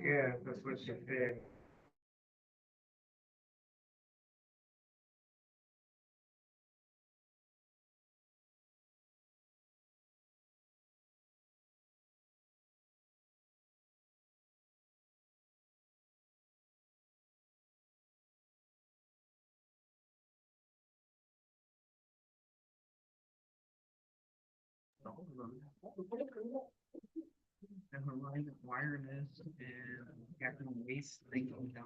Yeah, that's what she said. And her line of wireless and got the waste thing going down.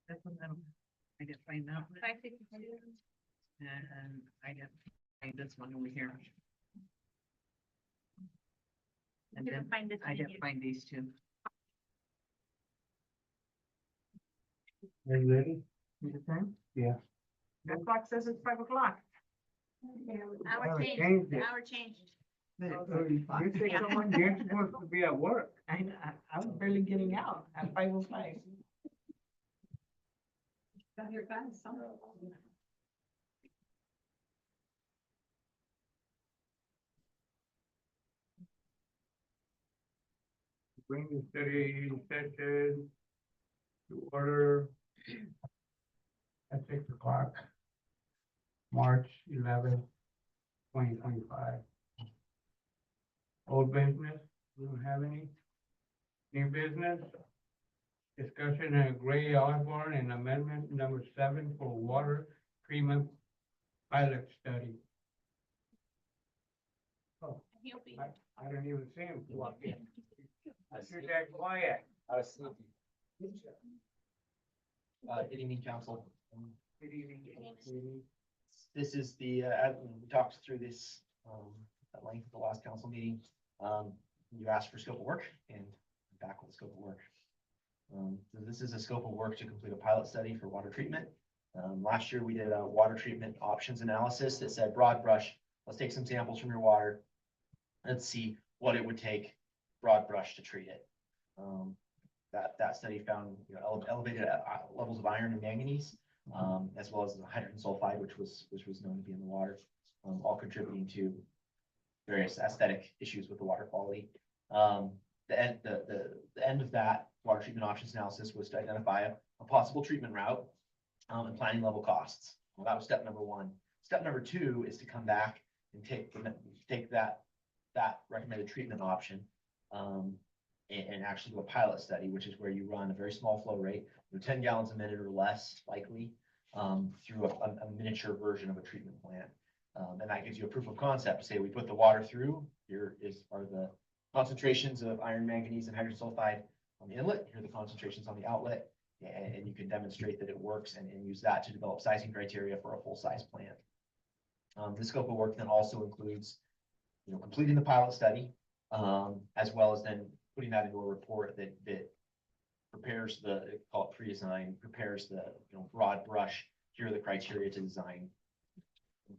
That's what I didn't find that one. 552. And I didn't find this one over here. And then I didn't find these two. Are you ready? Is it time? Yeah. The clock says it's 5 o'clock. Hour changed. changed, hour changed. You say someone, you're supposed to be at work. I was barely getting out at 5:05. Got here fast, huh? Bring the study session to order at 6 o'clock, March 11th, 2025. Old business, we don't have any. New business, discussion of Gray Osborne and amendment number 7 for water treatment pilot study. Oh, He'll be. I don't even see him walk in. You're that quiet. I was sleepy. Good evening, council. Good evening. This is the, we talked through this, at length at the last council meeting. You asked for scope of work and I'm back with scope of work. So this is a scope of work to complete a pilot study for water treatment. Last year we did a water treatment options analysis that said broad brush, let's take some samples from your water. Let's see what it would take broad brush to treat it. That study found, you know, elevated levels of iron and manganese, as well as the hydrogen sulfide, which was known to be in the water, all contributing to various aesthetic issues with the water quality. The end of that water treatment options analysis was to identify a possible treatment route, and planning level costs. Well, that was step number 1. Step number 2 is to come back and take that recommended treatment option, and actually do a pilot study, which is where you run a very small flow rate, 10 gallons a minute or less likely, through a miniature version of a treatment plant. And that gives you a proof of concept to say, we put the water through, here are the concentrations of iron, manganese, and hydrogen sulfide on the inlet, here are the concentrations on the outlet, and you can demonstrate that it works and use that to develop sizing criteria for a full-size plant. The scope of work then also includes, you know, completing the pilot study, as well as then putting that into a report that prepares call it pre-design, prepares the, you know, broad brush, here are the criteria to design.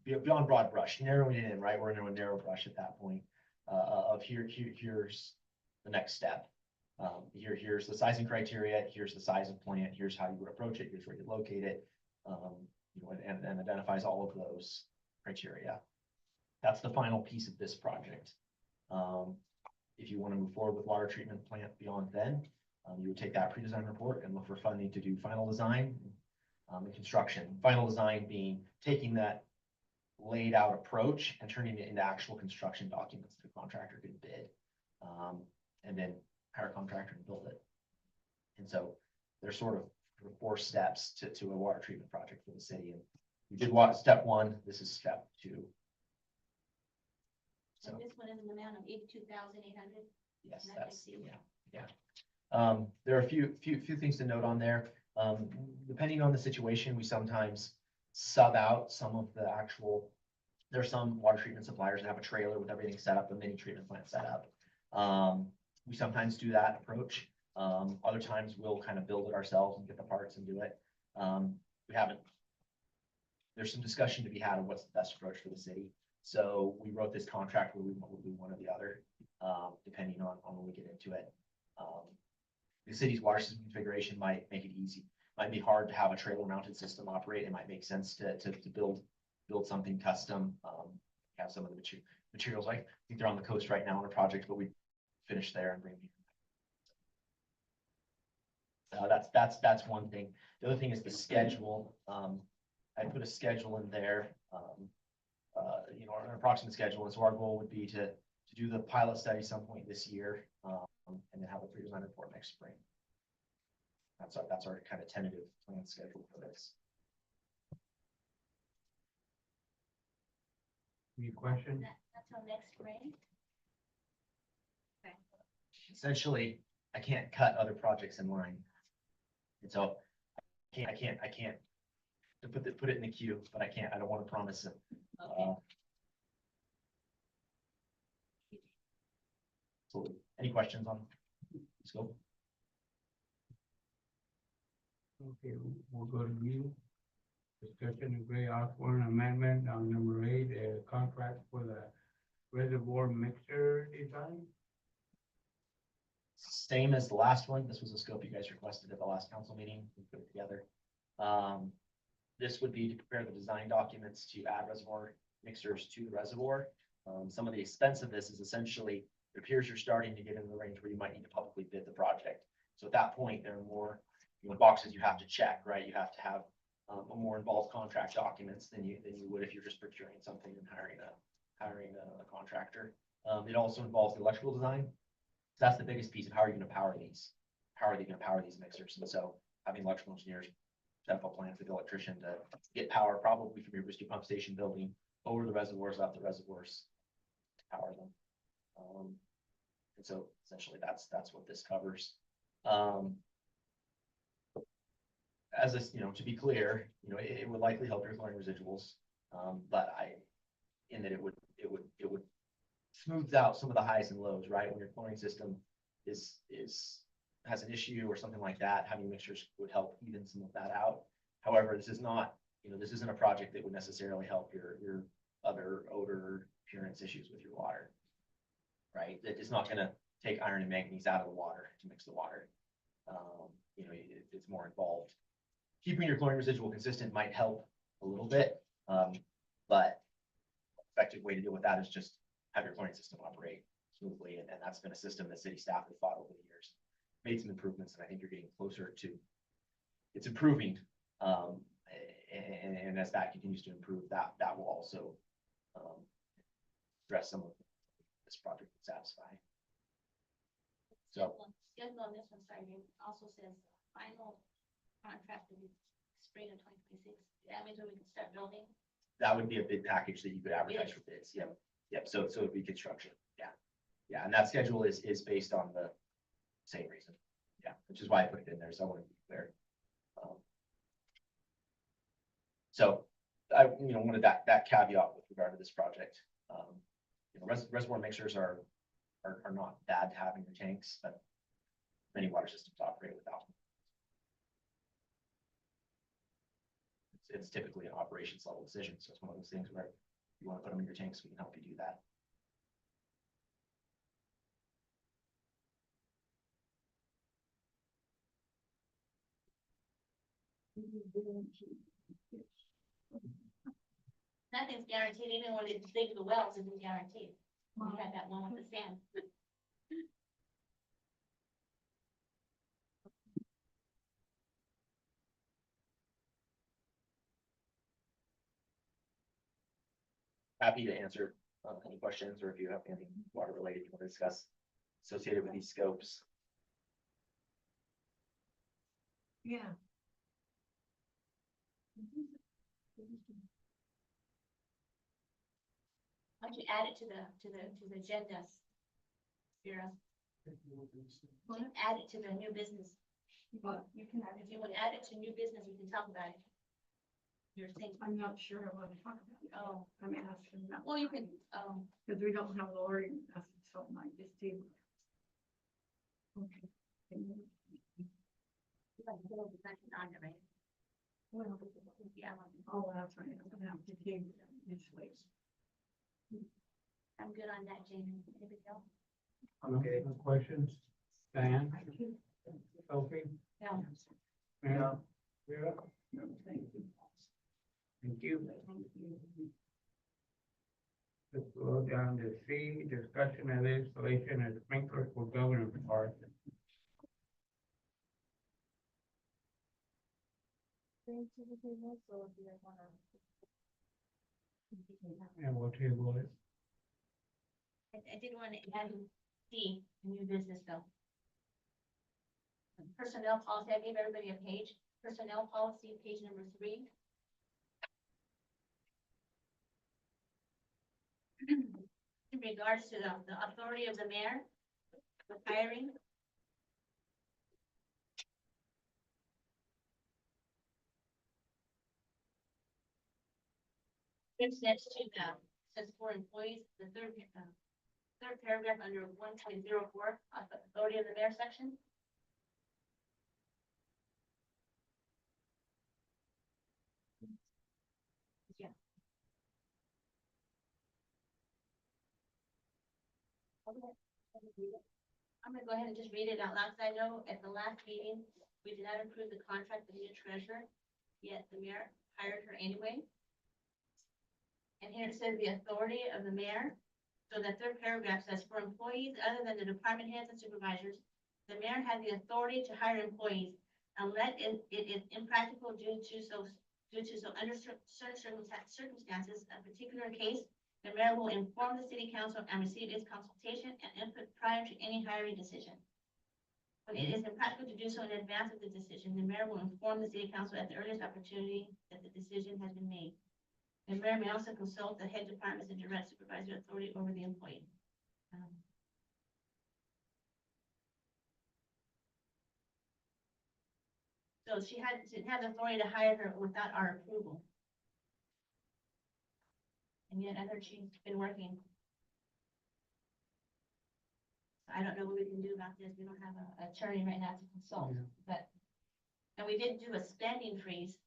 Beyond broad brush, narrowing it in, right? We're into a narrow brush at that point, of here's the next step. Here's the sizing criteria, here's the size of plant, here's how you would approach it, here's where you locate it, you know, and identifies all of those criteria. That's the final piece of this project. If you want to move forward with water treatment plant beyond then, you would take that pre-design report and look for funding to do final design, and construction. Final design being taking that laid out approach and turning it into actual construction documents that a contractor can bid, and then hire a contractor and build it. And so there's sort of 4 steps to a water treatment project for the city. And we did step 1. This is step 2. So this one is an amount of 82,800. Yes, that's, yeah. There are a few things to note on there. Depending on the situation, we sometimes sub out some of the actual There are some water treatment suppliers that have a trailer with everything set up, a mini treatment plant set up. We sometimes do that approach. Other times we'll kind of build it ourselves and get the parts and do it. We haven't. There's some discussion to be had on what's the best approach for the city. So we wrote this contract where we will do one or the other, depending on when we get into it. The city's water system configuration might make it easy. Might be hard to have a trailer mounted system operate. It might make sense to build something custom. Have some of the materials, like I think they're on the coast right now on a project, but we finish there and bring them. That's one thing. The other thing is the schedule. I put a schedule in there, you know, an approximate schedule. And so our goal would be to do the pilot study some point this year, and then have a pre-design report next spring. That's our kind of tentative plan schedule for this. Any questions? That's till next spring. Essentially, I can't cut other projects in line. And so I can't to put it in the queue, but I don't want to promise it. Okay. So any questions on scope? Okay, we'll go to you. Discussion of Gray Osborne amendment on number 8, contract for the reservoir mixer design. Same as the last one. This was a scope you guys requested at the last council meeting. We put it together. This would be to prepare the design documents to add reservoir mixers to the reservoir. Some of the expense of this is essentially, it appears you're starting to get in the range where you might need to publicly bid the project. So at that point, there are more, you know, boxes you have to check, right? You have to have a more involved contract documents than you would if you're just procuring something and hiring a contractor. It also involves the electrical design. That's the biggest piece of how are you going to power these? How are they going to power these mixers? And so having electrical engineers set up a plan for the electrician to get power probably from your Bristol pump station building over the reservoirs, out the reservoirs to power them. And so essentially that's what this covers. As this, you know, to be clear, you know, it would likely help your chlorine residuals, but in that it would smooth out some of the highs and lows, right? When your chlorine system has an issue or something like that, having mixtures would help even some of that out. However, this is not, you know, this isn't a project that would necessarily help your other odor appearance issues with your water, right? It's not going to take iron and manganese out of the water to mix the water. You know, it's more involved. Keeping your chlorine residual consistent might help a little bit, but effective way to deal with that is just have your chlorine system operate smoothly, and that's been a system that city staff have fought over the years. Made some improvements, and I think you're getting closer to it's improving. And as that continues to improve, that will also address some of this project and satisfy. So Schedule on this one, sorry, it also says final contract in spring of 2026. That means when we can start building. that would be a bid package that you could advertise for bids. Yep. Yep. So it'd be construction. Yeah. Yeah. And that schedule is based on the same reason. Yeah. Which is why I put it in there. So I want to be clear. So I, wanted that caveat with regard to this project. Reservoir mixers are not bad to have in your tanks, but many water systems operate without them. It's typically an operations level decision. So it's one of those things where you want to put them in your tanks, we can help you do that. Nothing's guaranteed, even when it's dig the wells, isn't guaranteed. We had that one with the sand. Happy to answer any questions, or if you have anything water related you want to discuss associated with these scopes. Yeah. Why don't you add it to the agenda? Vera, add it to the new business. But you can add it. If you want to add it to new business, we can talk about it. You're saying, I'm not sure I want to talk about it. oh, I'm asking that. well, you can, Because we don't have Lori, that's something like this too. Okay. you can go to the second on it, right? Well, Yeah, oh, that's right, I'm gonna have to take this way. I'm good on that, Jamie. Anybody else? Okay, questions? Diane? Sophie? No. Yeah. Yeah, Thank you. thank you. Let's go down to C, discussion and installation of sprinklers for government park. And we'll table it. I did want to add C, new business though. Personnel policy, I gave everybody a page, personnel policy, page number 3. In regards to the authority of the mayor with hiring. It's next to the, says for employees, the third paragraph under 1.04, authority of the mayor section. Yeah. I'm gonna go ahead and just read it out loud, 'cause I know at the last meeting, we did not approve the contract with the new treasurer, yet the mayor hired her anyway. And here it says the authority of the mayor. So the third paragraph says, for employees other than the department heads and supervisors, the mayor has the authority to hire employees unless it is impractical due to under certain circumstances, a particular case, the mayor will inform the city council and receive its consultation and input prior to any hiring decision. When it is impractical to do so in advance of the decision, the mayor will inform the city council at the earliest opportunity that the decision has been made. The mayor may also consult the head departments and direct supervisory authority over the employee. So she didn't have the authority to hire her without our approval. And yet I heard she's been working. So I don't know what we can do about this. We don't have an attorney right now to consult, Yeah. but, and we did do a spending freeze.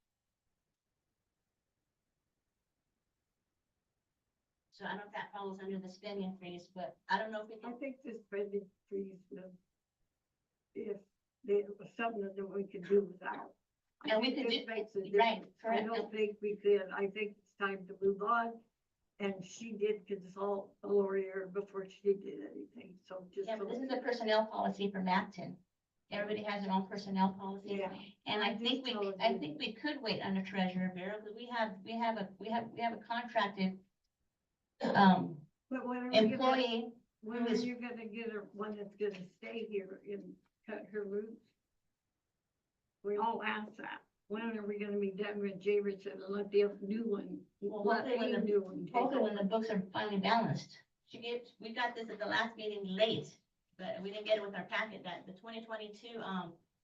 So I don't know if that falls under the spending freeze, but I don't know if we I can. think this spending freeze, if there was something that we could do without. And we could This do- makes a right, difference. I correct. don't think we could, I think it's time to move on. And she did consult a lawyer before she did anything, so just. Yeah, but this is a personnel policy for Macton. Everybody has their own personnel policy. Yeah. And I I'm think just we, telling I you. think we could wait under treasurer bureau, because we have a contracted But when are we gonna, employee. when are you gonna get her, one that's gonna stay here and cut her roots? We all ask that. When are we gonna be done with Jamerson and let the new one, Well, let hopefully when the the- new one take Hopefully when the over? books are finally balanced. We got this at the last meeting late, but we didn't get it with our packet that the 2022,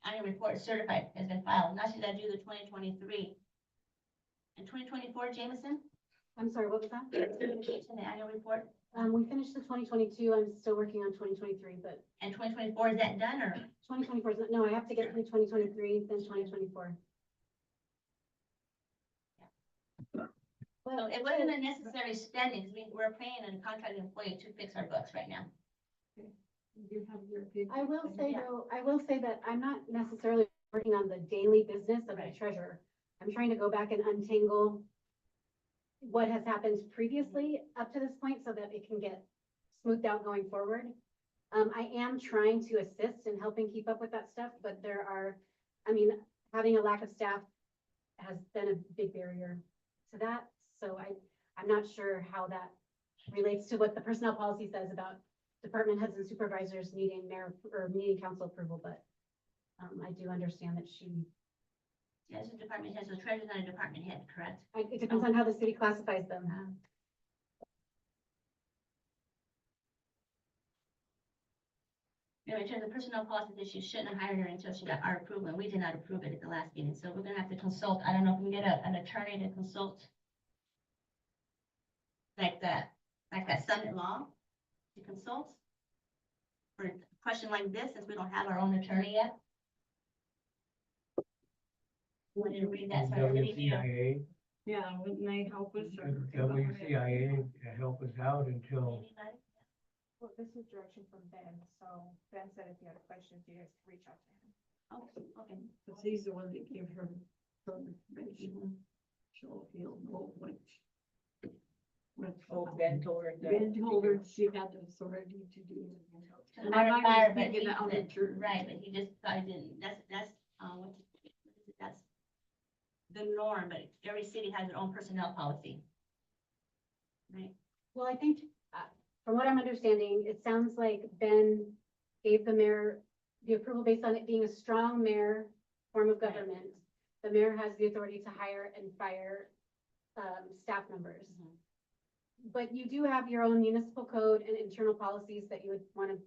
annual report certified has been filed. Now she's gotta do the 2023. And 2024, Jameson, I'm sorry, what was that? in the annual report, We finished the 2022, I'm still working on 2023, but and 2024, is that done or? 2024 is not, no, I have to get through 2023, then 2024. So it wasn't a necessary spending, 'cause we're paying a contracted employee to fix our books right now. You have your opinion. I will say Yeah. though, I will say that I'm not necessarily working on the daily business of the Right. treasurer. I'm trying to go back and untangle what has happened previously up to this point so that it can get smoothed out going forward. I am trying to assist in helping keep up with that stuff, but there are, I mean, having a lack of staff has been a big barrier to that. So I'm not sure how that relates to what the personnel policy says about department heads and supervisors needing mayor or needing council approval, but I do understand that Yeah, this is department head, so the treasurer's not a department head, correct? it depends on how the city classifies them. You know, in terms of personnel policy, that she shouldn't have hired her until she got our approval, and we did not approve it at the last meeting, so we're gonna have to consult, I don't know if we can get an attorney to consult. Like that son-in-law to consult. For a question like this, since we don't have our own attorney yet. Wanted to read that, so everybody knew. WCIA, Yeah, wouldn't they help us? or- WCIA to help us out until, Anybody? Well, this was direction from Ben, so Ben said if you had questions, you guys could reach out to him. Oh, okay. Cause he's the one that gave her information. She'll feel no which. Oh, Ben told her that. Ben told her she had the authority to do it. To And the I might fire, be but thinking he out said- of turn. right, but he just thought he didn't, that's, what is it? That's the norm, but every city has their own personnel policy. Right, Well, I think, from what I'm understanding, it sounds like Ben gave the mayor the approval based on it being a strong mayor form of government. The mayor has the authority to hire and fire, staff members. Mhm. But you do have your own municipal code and internal policies that you would want to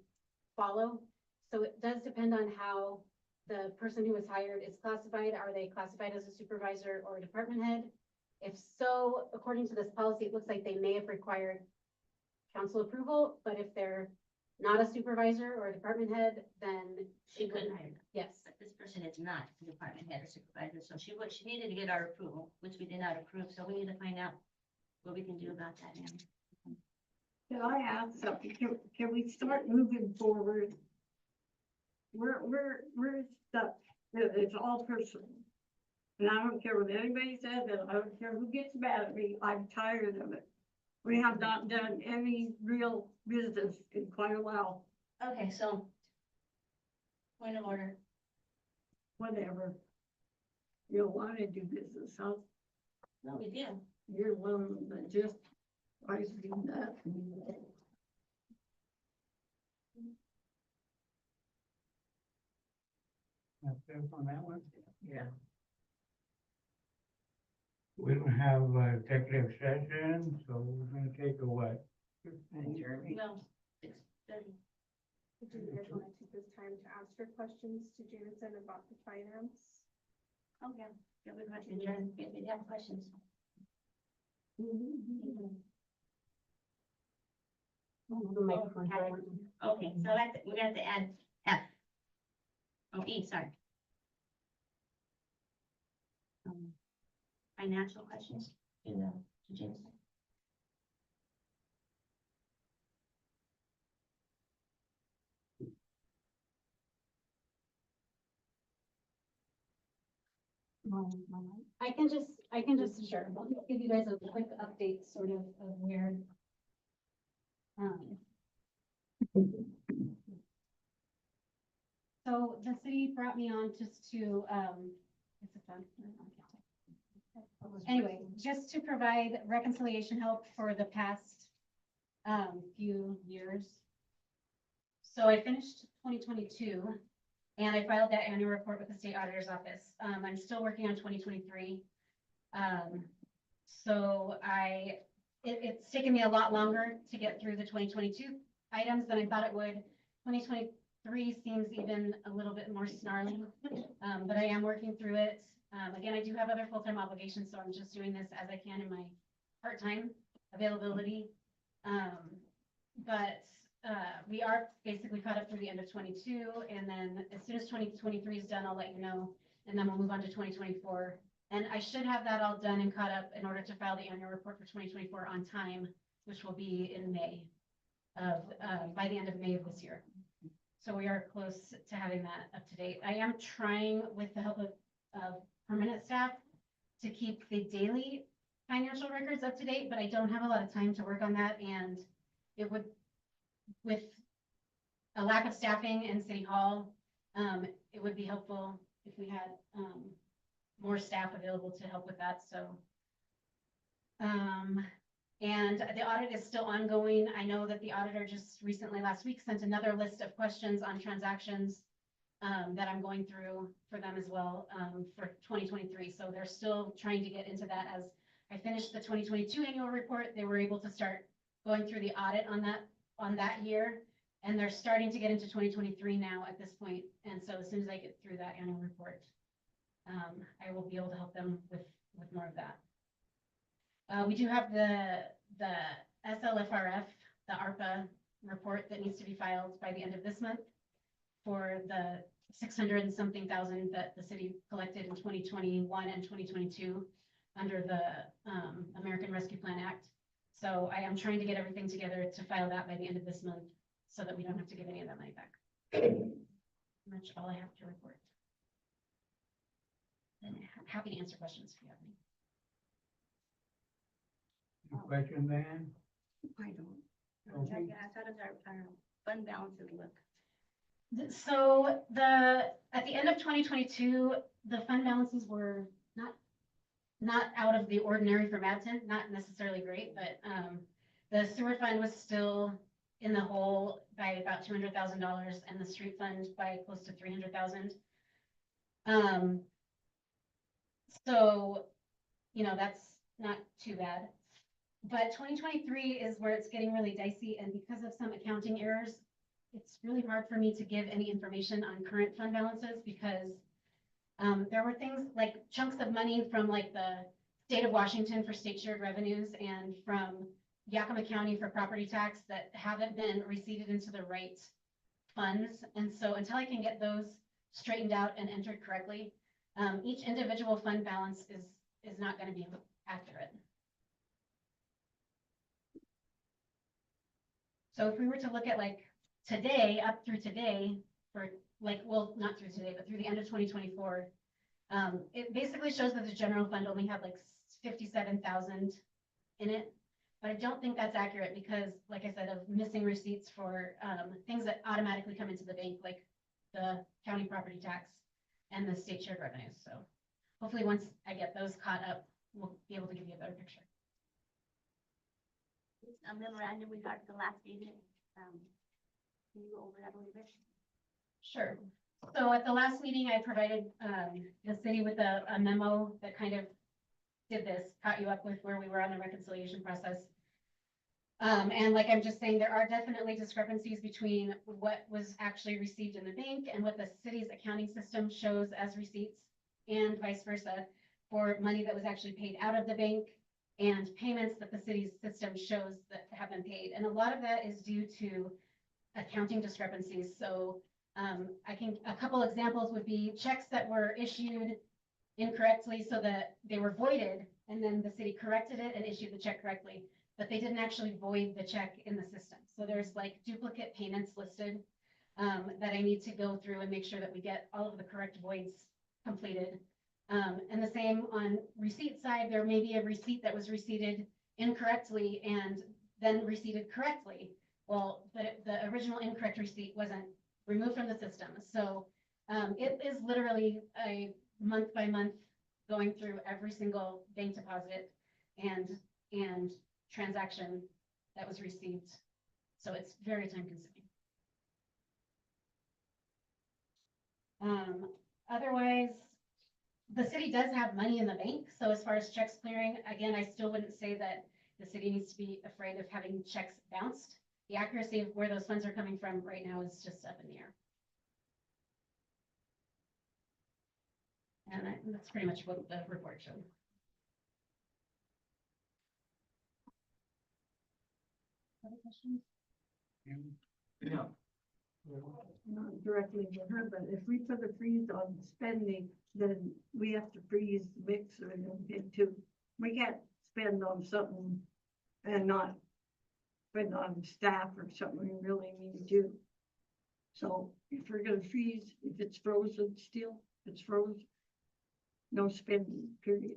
follow. So it does depend on how the person who was hired is classified. Are they classified as a supervisor or a department head? If so, according to this policy, it looks like they may have required council approval, but if they're not a supervisor or a department head, then she couldn't hire them, yes. but this person is not a department head or supervisor, so she needed to get our approval, which we did not approve, so we need to find out what we can do about that now. Can I ask something? Can we start moving forward? We're stuck. It's all personal. And I don't care what anybody says, and I don't care who gets mad at me. I'm tired of it. We have not done any real business in quite a while, Okay, so. Point of order. whatever. You don't want to do business, huh? No, we do. You're one that just tries to do that. that's it on that one. Yeah. We don't have executive session, so we're gonna take a what? And Jeremy. No, 6:30. Did you guys want to take this time to ask your questions to Jameson about the finance? Okay, yeah, we're going to adjourn, if you have questions. The microphone. Okay, so we're gonna have to add F. Oh, E, sorry. Financial questions to James. I can just, sure, I'll just give you guys a quick update sort of where. So the city brought me on just to, is it done? Anyway, just to provide reconciliation help for the past, few years. So I finished 2022 and I filed that annual report with the state auditor's office. I'm still working on 2023. So it's taken me a lot longer to get through the 2022 items than I thought it would. 2023 seems even a little bit more snarly, but I am working through it. Again, I do have other full-time obligations, so I'm just doing this as I can in my part-time availability. But we are basically caught up through the end of 22, and then as soon as 2023 is done, I'll let you know, and then we'll move on to 2024. And I should have that all done and caught up in order to file the annual report for 2024 on time, which will be in May by the end of May of this year. So we are close to having that up to date. I am trying, with the help of permanent staff, to keep the daily financial records up to date, but I don't have a lot of time to work on that, and it would, with a lack of staffing in City Hall, it would be helpful if we had more staff available to help with that, so. And the audit is still ongoing. I know that the auditor just recently, last week, sent another list of questions on transactions that I'm going through for them as well, for 2023. So they're still trying to get into that. As I finished the 2022 annual report, they were able to start going through the audit on that year. And they're starting to get into 2023 now at this point. And so as soon as I get through that annual report, I will be able to help them with more of that. We do have the SLFRF, the ARPA report that needs to be filed by the end of this month for the 600 and something thousand that the city collected in 2021 and 2022 under the American Rescue Plan Act. So I am trying to get everything together to file that by the end of this month so that we don't have to give any of that money back. That's all I have to report. And I'm happy to answer questions if you have any. Any question, Dan? I don't. Okay. How does our fund balances look? So at the end of 2022, the fund balances were not out of the ordinary for Madison, not necessarily great, but the sewer fund was still in the hole by about $200,000 and the street fund by close to 300,000. So, you know, that's not too bad. But 2023 is where it's getting really dicey, and because of some accounting errors, it's really hard for me to give any information on current fund balances because there were things like chunks of money from like the state of Washington for state shared revenues and from Yakima County for property tax that haven't been receipted into the right funds. And so until I can get those straightened out and entered correctly, each individual fund balance is not going to be accurate. So if we were to look at like today, up through today, for like, well, not through today, but through the end of 2024, it basically shows that the general fund only had like 57,000 in it. But I don't think that's accurate because, like I said, of missing receipts for things that automatically come into the bank, like the county property tax and the state shared revenues. So hopefully once I get those caught up, we'll be able to give you a better picture. A memorandum we got at the last meeting. Can you go over that a little bit? Sure. So at the last meeting, I provided the city with a memo that kind of did this, caught you up with where we were on the reconciliation process. And like I'm just saying, there are definitely discrepancies between what was actually received in the bank and what the city's accounting system shows as receipts, and vice versa for money that was actually paid out of the bank and payments that the city's system shows that have been paid. And a lot of that is due to accounting discrepancies. So a couple examples would be checks that were issued incorrectly so that they were voided, and then the city corrected it and issued the check correctly, but they didn't actually void the check in the system. So there's like duplicate payments listed that I need to go through and make sure that we get all of the correct voids completed. And the same on receipt side, there may be a receipt that was receipted incorrectly and then receipted correctly. Well, the original incorrect receipt wasn't removed from the system. So it is literally a month by month going through every single bank deposit and transaction that was received. So it's very time consuming. Otherwise, the city does have money in the bank. So as far as checks clearing, again, I still wouldn't say that the city needs to be afraid of having checks bounced. The accuracy of where those funds are coming from right now is just up in the air. And that's pretty much what the report showed. Other questions? Yeah. Not directly to her, but if we put a freeze on spending, then we have to freeze the mixer and everything too. We can't spend on something and not spend on staff or something we really need to do. So if we're gonna freeze, if it's frozen still, it's frozen. No spending, period.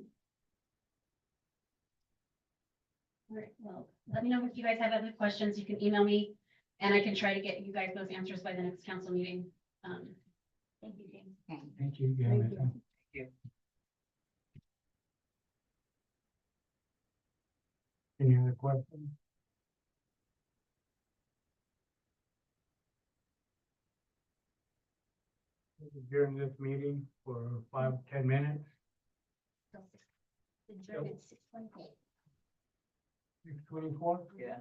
All right, well, let me know if you guys have other questions. You can email me and I can try to get you guys those answers by the next council meeting. Thank you, James. Thank you, Thank Janet. you. Any other questions? During this meeting for 5-10 minutes, Adjourned at 6:24. 6:24? Yeah.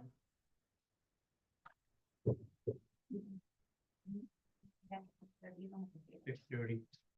6:30.